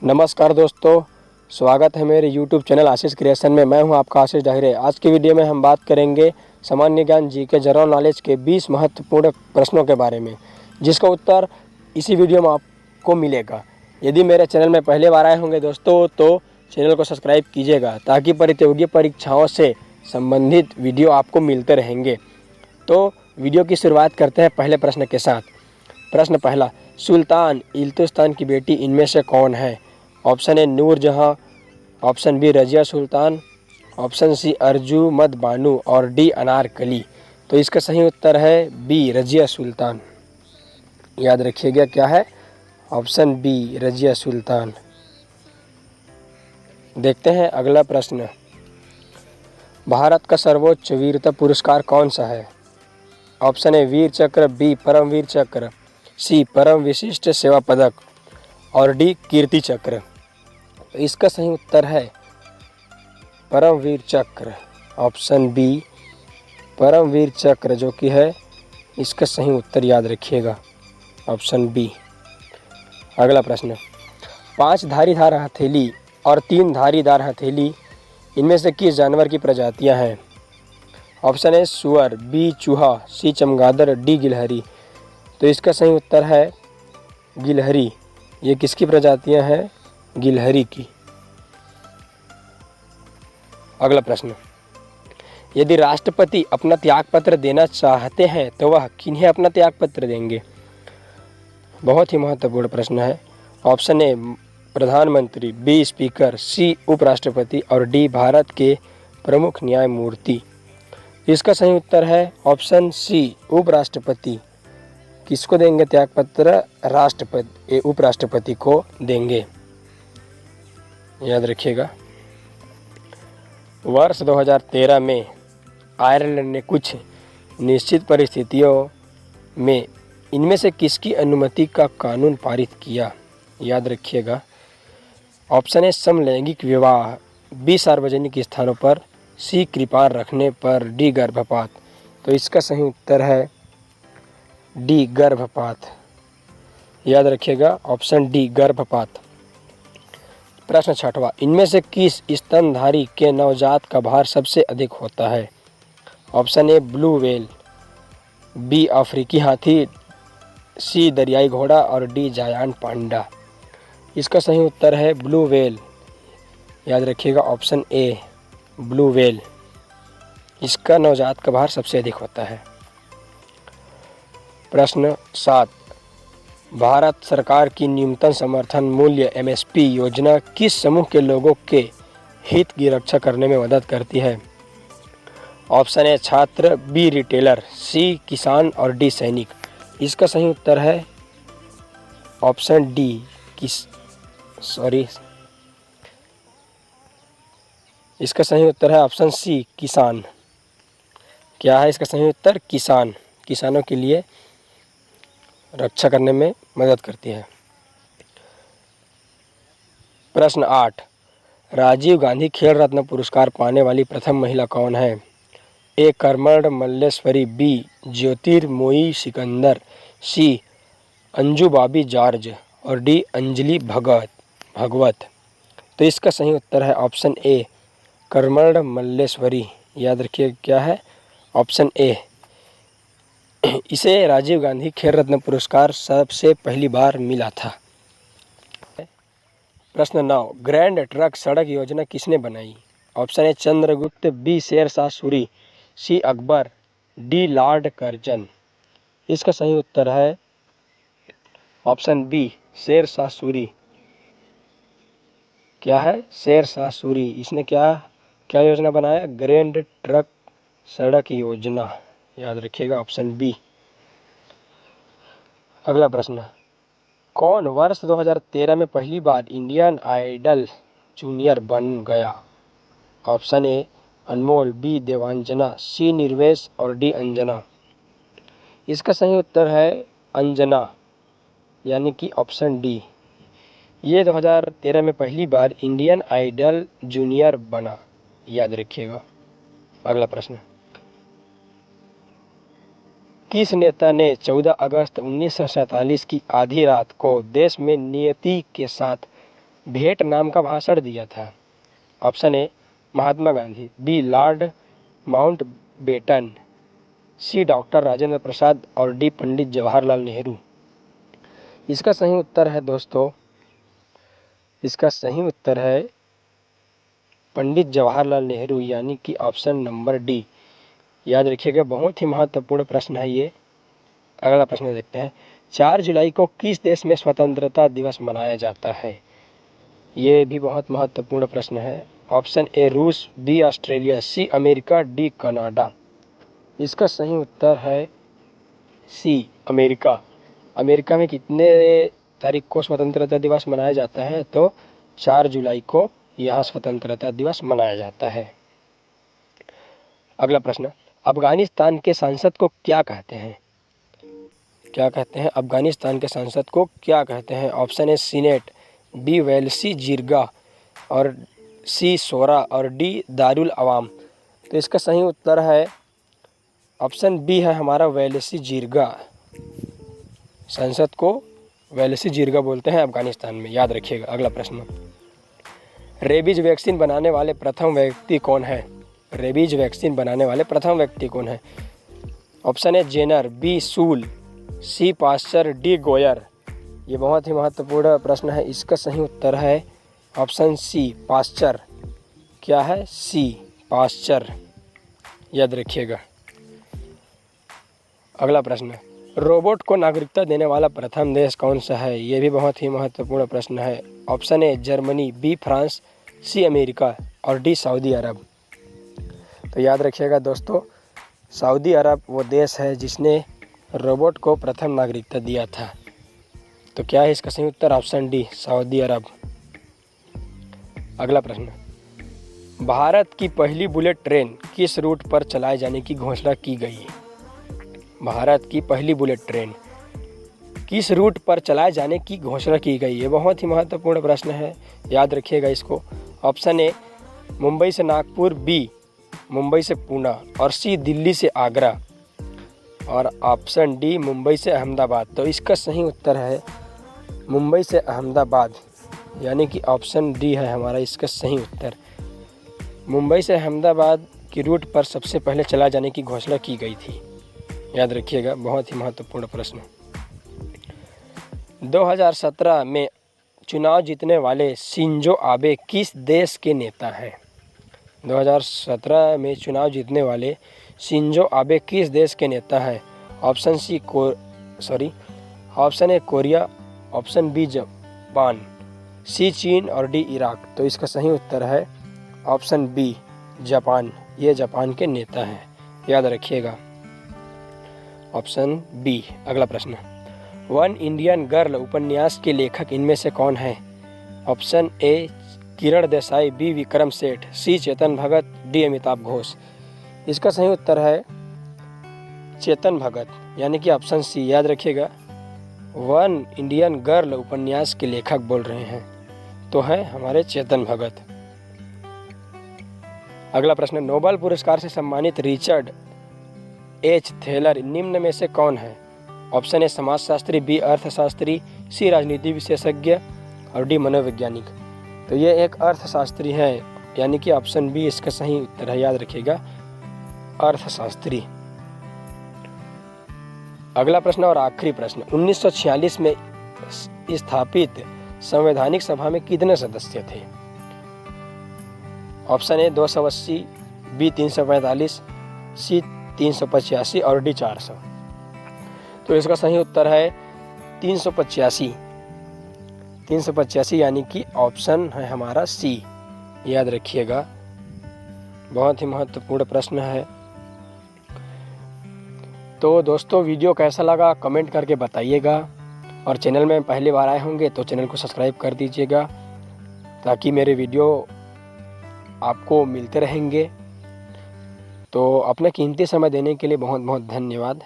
नमस्कार दोस्तों, स्वागत है मेरे YouTube चैनल आशीष क्रिएशन में। मैं हूं आपका आशीष डाहिरे। आज की वीडियो में हम बात करेंगे सामान्य ज्ञान जीके जनरल नॉलेज के 20 महत्वपूर्ण प्रश्नों के बारे में, जिसका उत्तर इसी वीडियो में आपको मिलेगा। यदि मेरे चैनल में पहले बार आए होंगे दोस्तों तो चैनल को सब्सक्राइब कीजिएगा, ताकि प्रतियोगी परीक्षाओं से संबंधित वीडियो आपको मिलते रहेंगे। तो वीडियो की शुरुआत करते हैं पहले प्रश्न के साथ। प्रश्न पहला, सुल्तान इल्तुस्तान की बेटी इनमें से कौन है? Option A Noorjahan, option B Razia Sultan, option C Arjumand Bano और डी अनारकली। तो इसका सही उत्तर है बी रजिया सुल्तान। याद रखिएगा क्या है, ऑप्शन बी रजिया सुल्तान। देखते हैं अगला प्रश्न। भारत का सर्वोच्च वीरता पुरस्कार कौन सा है? ऑप्शन ए वीर चक्र, बी परमवीर चक्र, सी परम विशिष्ट सेवा पदक और डी कीर्ति चक्र। तो इसका सही उत्तर है परमवीर चक्र, ऑप्शन बी परमवीर चक्र, जो कि है इसका सही उत्तर। याद रखिएगा, ऑप्शन बी। अगला प्रश्न, 5 धारीदार हथेली और 3 धारीदार हथेली इनमें से किस जानवर की प्रजातियां हैं? ऑप्शन ए सुअर, बी चूहा, सी चमगादड़, डी गिलहरी। तो इसका सही उत्तर है गिलहरी। ये किसकी प्रजातियां हैं? गिलहरी की। अगला प्रश्न, यदि राष्ट्रपति अपना त्यागपत्र देना चाहते हैं तो वह किन्हें अपना त्यागपत्र देंगे? बहुत ही महत्वपूर्ण प्रश्न है। ऑप्शन ए प्रधानमंत्री, बी स्पीकर, सी उपराष्ट्रपति और डी भारत के प्रमुख न्यायमूर्ति। इसका सही उत्तर है ऑप्शन सी उपराष्ट्रपति। किसको देंगे त्यागपत्र? राष्ट्रपति, उपराष्ट्रपति को देंगे। याद रखिएगा। वर्ष 2013 में आयरलैंड ने कुछ निश्चित परिस्थितियों में इनमें से किसकी अनुमति का कानून पारित किया? याद रखिएगा। ऑप्शन ए समलैंगिक विवाह, बी सार्वजनिक स्थानों पर, सी कृपाण रखने पर, डी गर्भपात। तो इसका सही उत्तर है डी गर्भपात। याद रखिएगा, ऑप्शन डी गर्भपात। प्रश्न छठवां, इनमें से किस स्तनधारी के नवजात का भार सबसे अधिक होता है? Option A blue whale, B अफ्रीकी हाथी, सी दरियाई घोड़ा और डी जायंट पांडा। इसका सही उत्तर है ब्लू व्हेल। याद रखिएगा, ऑप्शन ए ब्लू व्हेल। इसका नवजात का भार सबसे अधिक होता है। प्रश्न 7, भारत सरकार की न्यूनतम समर्थन मूल्य MSP योजना किस समूह के लोगों के हित की रक्षा करने में मदद करती है? ऑप्शन ए छात्र, बी रिटेलर, सी किसान और डी सैनिक। इसका सही उत्तर है ऑप्शन डी इसका सही उत्तर है ऑप्शन सी किसान। क्या है इसका सही उत्तर? किसान। किसानों के लिए रक्षा करने में मदद करती है। प्रश्न 8, राजीव गांधी खेल रत्न पुरस्कार पाने वाली प्रथम महिला कौन है? ए कर्मण मल्लेश्वरी, बी ज्योतिर्मयी सिकंदर, सी अंजू बॉबी जॉर्ज और डी अंजलि भगवत। तो इसका सही उत्तर है ऑप्शन ए कर्मण मल्लेश्वरी। याद रखिए क्या है, ऑप्शन ए। इसे राजीव गांधी खेल रत्न पुरस्कार सबसे पहली बार मिला था। प्रश्न 9, ग्रैंड ट्रंक सड़क योजना किसने बनाई? Option A Chandragupta, B Shershah Suri, C Akbar, D Lord Curzon. इसका सही उत्तर है ऑप्शन बी शेरशाह सूरी। क्या है? शेरशाह सूरी। इसने क्या योजना बनाया? ग्रैंड ट्रंक सड़क योजना। याद रखिएगा, ऑप्शन बी। अगला प्रश्न, कौन वर्ष 2013 में पहली बार इंडियन आइडल जूनियर बन गया? Option A Anmol, B Devanjana, सी निर्वेश और डी अंजना। इसका सही उत्तर है अंजना, यानी कि ऑप्शन डी। ये 2013 में पहली बार इंडियन आइडल जूनियर बना। याद रखिएगा। अगला प्रश्न, किस नेता ने 14 अगस्त 1947 की आधी रात को देश में नियति के साथ भेंट नाम का भाषण दिया था? Option A Mahatma Gandhi, B Lord Mountbatten, C doctor Rajendra Prasad और डी पंडित जवाहरलाल नेहरू। इसका सही उत्तर है दोस्तों, इसका सही उत्तर है पंडित जवाहरलाल नेहरू, यानी कि ऑप्शन नंबर डी। याद रखिएगा, बहुत ही महत्वपूर्ण प्रश्न है ये। अगला प्रश्न देखते हैं, 4 जुलाई को किस देश में स्वतंत्रता दिवस मनाया जाता है? ये भी बहुत महत्वपूर्ण प्रश्न है। ऑप्शन ए रूस, B Australia, C America, D Canada. इसका सही उत्तर है सी अमेरिका। अमेरिका में कितने तारीख को स्वतंत्रता दिवस मनाया जाता है? तो 4 जुलाई को यहाँ स्वतंत्रता दिवस मनाया जाता है। अगला प्रश्न, अफगानिस्तान के सांसद को क्या कहते हैं? क्या कहते हैं? अफगानिस्तान के सांसद को क्या कहते हैं? Option A senate, B Wolesi Jirga और सी शोरा और डी दारुल अवाम। तो इसका सही उत्तर है ऑप्शन बी है हमारा वेल्सी जिरगा। संसद को वेल्सी जिरगा बोलते हैं अफगानिस्तान में, याद रखिएगा। अगला प्रश्न, रेबीज वैक्सीन बनाने वाले प्रथम व्यक्ति कौन है? रेबीज वैक्सीन बनाने वाले प्रथम व्यक्ति कौन है? ऑप्शन ए जेनर, बी सूल, सी पास्चर, डी गोयर। ये बहुत ही महत्वपूर्ण प्रश्न है। इसका सही उत्तर है ऑप्शन सी पास्चर। क्या है? सी पास्चर, याद रखिएगा। अगला प्रश्न, रोबोट को नागरिकता देने वाला प्रथम देश कौन सा है? ये भी बहुत ही महत्वपूर्ण प्रश्न है। Option A Germany, B France, C America और डी सऊदी अरब। तो याद रखिएगा दोस्तों, सऊदी अरब वो देश है जिसने रोबोट को प्रथम नागरिकता दिया था। तो क्या है इसका सही उत्तर? ऑप्शन डी सऊदी अरब। अगला प्रश्न, भारत की पहली बुलेट ट्रेन किस रूट पर चलाए जाने की घोषणा की गई? भारत की पहली बुलेट ट्रेन किस रूट पर चलाए जाने की घोषणा की गई? ये बहुत ही महत्वपूर्ण प्रश्न है, याद रखिएगा इसको। ऑप्शन ए मुंबई से नागपुर, बी मुंबई से पूना और सी दिल्ली से आगरा और ऑप्शन डी मुंबई से अहमदाबाद। तो इसका सही उत्तर है मुंबई से अहमदाबाद, यानी कि ऑप्शन डी है हमारा इसका सही उत्तर। मुंबई से अहमदाबाद की रूट पर सबसे पहले चला जाने की घोषणा की गई थी, याद रखिएगा। बहुत ही महत्वपूर्ण प्रश्न। 2017 में चुनाव जीतने वाले शिंजो आबे किस देश के नेता हैं? 2017 में चुनाव जीतने वाले शिंजो आबे किस देश के नेता हैं? Option option A Korea, option B Japan, C चीन और डी इराक। तो इसका सही उत्तर है ऑप्शन बी जापान। ये जापान के नेता हैं, याद रखिएगा, ऑप्शन बी। अगला प्रश्न, वन इंडियन गर्ल उपन्यास के लेखक इनमें से कौन है? Option A Kiran Desai, B Vikram Seth, C Chetan Bhagat, D Amitav Ghosh. इसका सही उत्तर है चेतन भगत, यानी कि ऑप्शन सी, याद रखिएगा। वन इंडियन गर्ल उपन्यास के लेखक बोल रहे हैं तो है हमारे चेतन भगत। अगला प्रश्न, नोबेल पुरस्कार से सम्मानित रिचर्ड एच थेलर निम्न में से कौन है? ऑप्शन ए समाजशास्त्री, बी अर्थशास्त्री, सी राजनीति विशेषज्ञ और डी मनोवैज्ञानिक। तो ये एक अर्थशास्त्री है, यानी कि ऑप्शन बी इसका सही उत्तर है, याद रखिएगा, अर्थशास्त्री। अगला प्रश्न और आखिरी प्रश्न, 1946 में स्थापित संवैधानिक सभा में कितने सदस्य थे? ऑप्शन ए 280, बी 345, सी 385 और डी 400। तो इसका सही उत्तर है 385। 385 यानी कि ऑप्शन है हमारा सी, याद रखिएगा। बहुत ही महत्वपूर्ण प्रश्न है। तो दोस्तों वीडियो कैसा लगा कमेंट करके बताइएगा, और चैनल में पहली बार आए होंगे तो चैनल को सब्सक्राइब कर दीजिएगा ताकि मेरे वीडियो आपको मिलते रहेंगे। तो अपना कीमती समय देने के लिए बहुत बहुत धन्यवाद।